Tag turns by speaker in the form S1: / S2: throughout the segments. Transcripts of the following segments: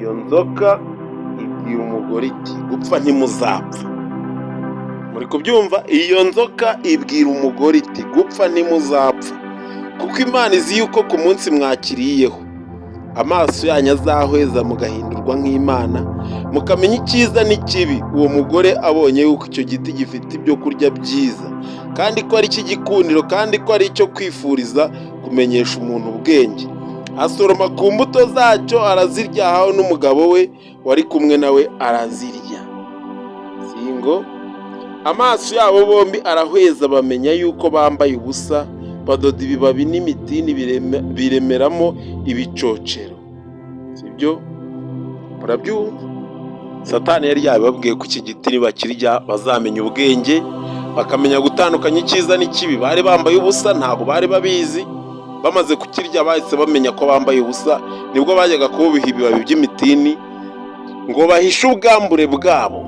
S1: iyo nzoka ibwira umugore iti gupfa ntimuzapfa. Muri kubyumva? Iyo nzoka ibwira umugore iti gupfa ntimuzapfa, kuko Imana izi yuko ku munsi mwakiriyeho amaso yanyu azahweza mugahindurwa nk'Imana, mukamenya icyiza n'ikibi. Uwo mugore abonye yuko icyo giti gifite ibyo kurya byiza, kandi ko ari icy'igikundiro, kandi ko ari icyo kwifuriza kumenyesha umuntu ubwenge, asoroma ku mbuto zacyo arazirya, ahawe n'umugabo we wari kumwe nawe arazirya. Singo amaso yabo bombi arahweza, bamenya yuko bambaye ubusa, badoda ibibabi n'imitini biremeramo ibicocero. Sibyo? Murabyumva? Satani yari yabibabwiye ko iki giti nibakirya bazamenya ubwenge, bakamenya gutandukanya icyiza n'ikibi. Bari bambaye ubusa, ntabwo bari babizi. Bamaze kukirya bahise bamenya ko bambaye ubusa, nibwo bajyaga kubiha ibibabi by'imitini ngo bahishe ubwambure bwabo.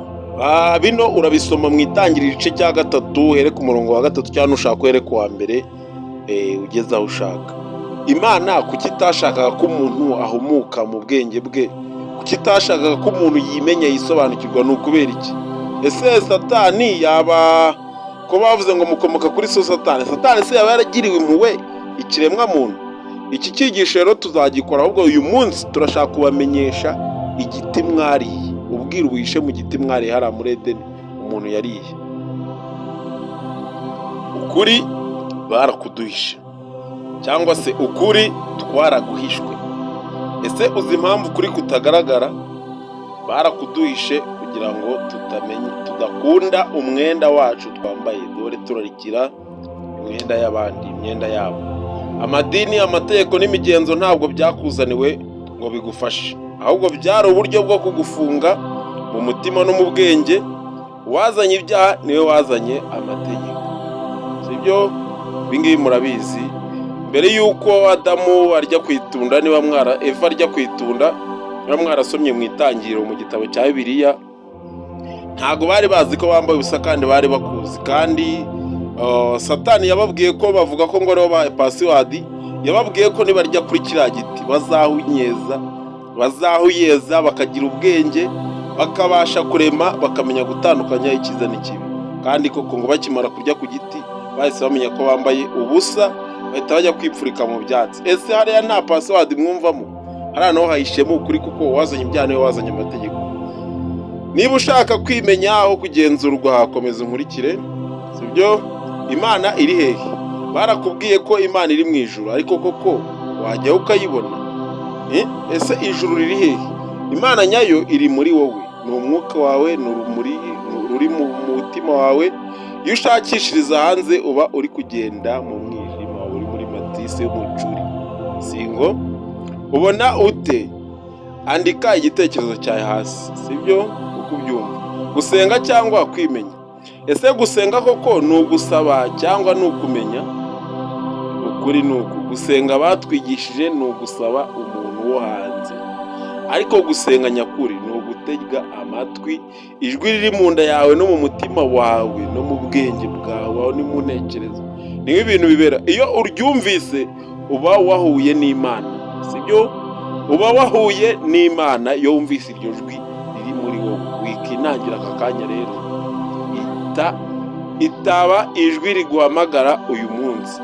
S1: Bino urabisoma mu Itangiriro igice cya 3 here ku murongo wa 3, cyangwa ushaka uhere ku wa 1 ugeze aho ushaka. Imana kuki itashakaga ko umuntu ahumuka mu bwenge bwe? Kuki itashakaga ko umuntu yimenya yisobanukirwa? Ni ukubera iki? Ese Satani yaba ko bavuze ngo mukomoka kuri so Satani se yaba yaragiriwe impuhwe ikiremwa muntu? Iki cyigisho rero tuzagikora, ahubwo uyu munsi turashaka kubamenyesha igiti mwariye, ubwira ubuhishe mu giti mwariye hariya muri Edeni umuntu yariye. Ukuri barakuduhisha, cyangwa se ukuri twaraguhishwe. Ese uzi impamvu ukuri kutagaragara? Barakuduhishe kugira ngo tudakunda umwenda wacu twambaye, dore turarikira imyenda y'abandi, imyenda yabo. Amadini, amategeko n'imigenzo ntabwo byakuzaniwe ngo bigufashe, ahubwo byari uburyo bwo kugufunga mu mutima no mu bwenge. Uwazanye ibyaha niwe wazanye amategeko. Sibyo? Ibingibi murabizi. Mbere yuko Adamu arya ku itunda, Eva arya ku itunda, niba mwarasomye mu Itangiriro mu gitabo cya Bibiliya, ntabwo bari bazi ko bambaye ubusa, kandi bari bakuzi. Kandi Satani yababwiye ko, bavuga ko ngo aribo bahaye pasiwadi, yababwiye ko nibarya kuri kiriya giti bazahuyeza bakagira ubwenge, bakabasha kurema, bakamenya gutandukanya icyiza n'ikibi. Kandi koko ngo bakimara kurya ku giti bahise bamenya ko bambaye ubusa, bahita bajya kwipfurika mu byatsi. Ese hariya nta pasiwadi mwumvamo? hariya naho hahishemo ukuri, kuko wazanye ibyaha niwe wazanye amategeko. Niba ushaka kwimenya aho kugenzurwa, hakomeza unkurikire. Sibyo? Imana iri hehe? Barakubwiye ko Imana iri mu ijuru, ariko koko wajyaho ukayibona? Ese ijuru riri hehe? Imana nyayo iri muri wowe, ni umwuka wawe, ni urumuri ruri mu mutima wawe. Iyo ushakishiriza hanze uba uri kugenda mu mwijima, uri muri matise y'umucuri. Singo ubona ute? Andika igitekerezo cyawe hasi. Sibyo? Uko ubyumva. Gusenga cyangwa kwimenya? Ese gusenga koko ni ugusaba cyangwa ni ukumenya? Ukuri ni uku. Gusenga batwigishije ni ugusaba umuntu wo hanze, ariko gusenga nyakuri ni ugutega amatwi ijwi riri mu nda yawe no mu mutima wawe no mu bwenge bwawe no mu ntekerezo. Ni ibintu bibera. Iyo uryumvise uba wahuye n'Imana. Sibyo? Uba wahuye n'Imana iyo wumvise iryo jwi riri muri wowe. Wikinangira aka kanya rero, itaba ijwi riguhamagara uyu munsi.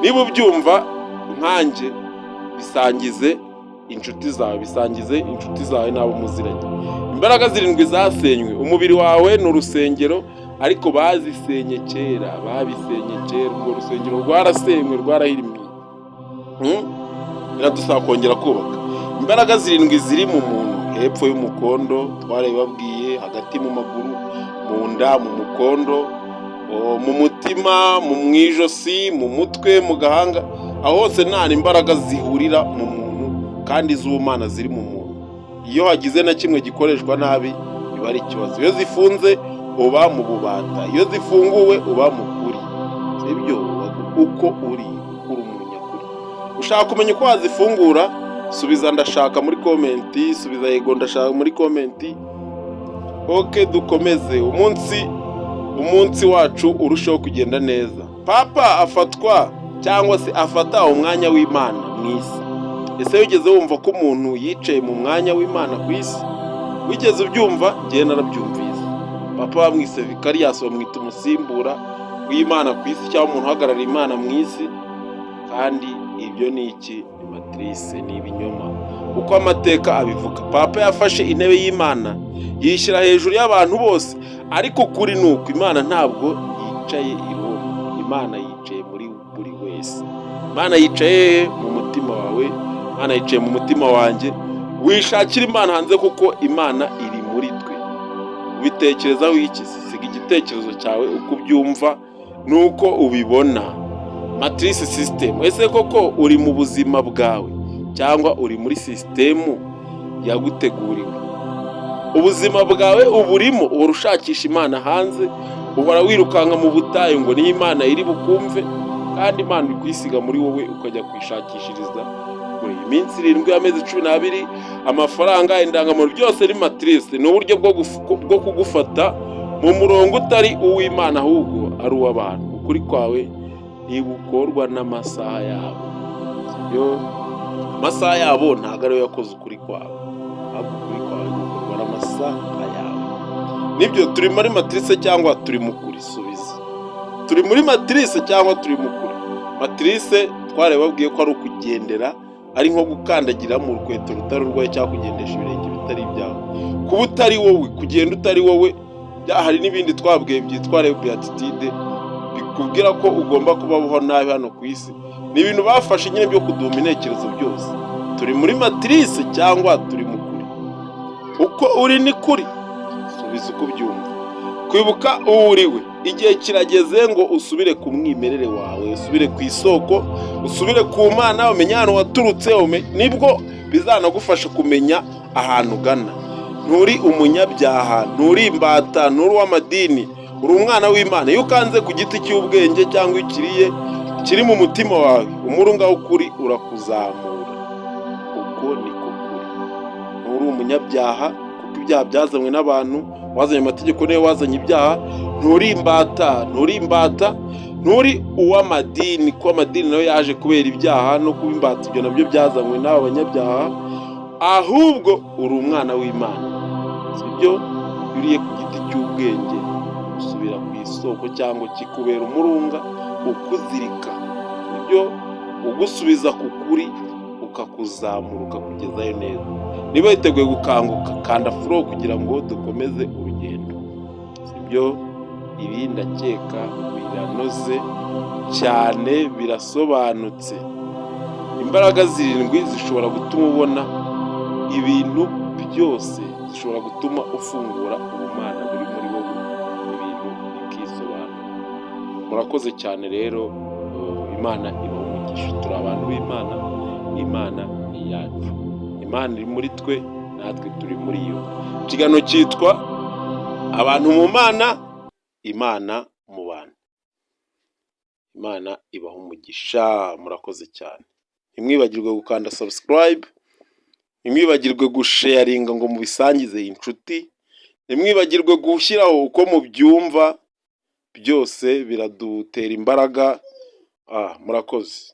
S1: Niba ubyumva nkanjye, bisangize inshuti zawe n'abo muziranye. Imbaraga 7 zasenywe. Umubiri wawe ni urusengero, ariko babisenye kera. Urwo rusengero rwarasenywe, rwarahirimiye. Biradusaba kongera kubaka. Imbaraga 7 ziri mu muntu: hepfo y'umukondo, twarabibabwiye, hagati mu maguru, mu nda, mu mukondo, mu mutima, mu mwijosi, mu mutwe, mu gahanga. Aho hose nta imbaraga zihurira mu muntu, kandi z'Imana ziri mu muntu. Iyo hagize na kimwe gikoreshwa nabi, biba ari ikibazo. Iyo zifunze uba mu bubata, iyo zifunguwe uba mu kuri. Sibyo? Uko uri umunyakuri. Ushaka kumenya uko wazifungura? Subiza ndashaka muri komenti, subiza yego ndashaka muri komenti. Okay, dukomeze. Umunsi wacu urushaho kugenda neza. Papa afatwa cyangwa se afata umwanya w'Imana mu isi. Ese wigeze wumva ko umuntu yicaye mu mwanya w'Imana ku isi? Wigeze ubyumva? Njyewe narabyumvise. Papa bamwise Vikariyasi, bamwita umusimbura w'Imana ku isi cyangwa umuntu uhagarariye Imana mu isi, kandi ibyo ni iki? Ni matrice, ni ibinyoma. Uko amateka abivuga, Papa yafashe intebe y'Imana yishyira hejuru y'abantu bose, ariko ukuri ni uko Imana ntabwo yicaye i Roma. Imana yicaye muri buri wese. Imana yicaye mu mutima wawe, Imana yicaye mu mutima wanjye. Wishakira Imana hanze kuko Imana iri muri twe. Ubitekerezaho iki? Siga igitekerezo cyawe uko ubyumva n'uko ubibona. Matrice system. Ese koko uri mu buzima bwawe cyangwa uri muri sisitemu yaguteguriwe? Ubuzima bwawe uburimo, uhora ushakisha Imana hanze, uhora wirukanka mu butayu ngo niyo Imana iri bukumve, kandi Imana iri kuyisiga muri wowe ukajya kwishakishiriza kure. Iminsi 7 y'amezi 12, amafaranga, indangamuntu, byose ni matrice. Ni uburyo bwo kugufata mu murongo utari uw'Imana ahubwo ari uw'abantu. Ukuri kwawe ntibukorwa n'amasaha yabo. Amasaha yabo ntabwo ariyo yakoze ukuri kwawe, ahubwo ukuri kwawe gukorwa n'amasaha yawe. Nibyo, turi muri matrice cyangwa turi mu kuri? Subiza. Turi muri matrice cyangwa turi mu kuri? Matrice twarababwiye ko ari ukugendera, ari nko gukandagira mu rukweto rutari urwaye cyangwa kugendesha ibirenge bitari ibyawe. Kuba utari wowe, kugenda utari wowe, hari n'ibindi twabwiye byitwa beatitude, bikubwira ko ugomba kubaho nabi hano ku isi. Ni ibintu bafashe nyine byo kuduha intekerezo byose. Turi muri matrice cyangwa turi mu kuri? Uko uri ni kuri? Subiza uko ubyumva. Kwibuka uwo uriwe. Igihe kirageze ngo usubire ku mwimerere wawe, usubire ku isoko, usubire ku Mana, umenye ahantu waturutse, nibwo bizanagufasha kumenya ahantu ugana. Nturi umunyabyaha, nturi imbata, nturi uw'amadini, uri umwana w'Imana. Iyo ukanze ku giti cy'ubwenge cyangwa ikiriye kiri mu mutima wawe, umurunga w'ukuri urakuzamura. Uko niko kuri. Nturi umunyabyaha kuko ibyaha byazanywe n'abantu, wazanye amategeko niwe wazanye ibyaha. Nturi imbata, nturi uw'amadini ko amadini nayo yaje kubera ibyaha no kuba imbata, ibyo nabyo byazanywe n'aba banyabyaha. Ahubwo uri umwana w'Imana. Sibyo? Uriye ku giti cy'ubwenge usubira ku isoko cyangwa kikubera umurunga ukuzirika. Sibyo? Ugusubiza ku kuri ukakuzamura ukakugezayo neza. Niba witeguye gukanguka, kanda follow kugira ngo dukomeze urugendo. Sibyo? Ibi ndakeka biranoze cyane, birasobanutse. Imbaraga 7 zishobora gutuma ubona ibintu byose, zishobora gutuma ufungura ubumana buri muri wowe, ibintu bikisobanura. Murakoze cyane rero. Imana ibaha umugisha. Turi abantu b'Imana, Imana ni iyacu. Imana iri muri twe, natwe turi muri yo. Ikiganiro cyitwa abantu mu Mana, Imana mu bantu. Imana ibaha umugisha. Murakoze cyane. Ntimwibagirwe gukanda subscribe, ntimwibagirwe gusharinga ngo mubisangize inshuti, ntimwibagirwe gushyiraho uko mubyumva. Byose biradutera imbaraga. Murakoze.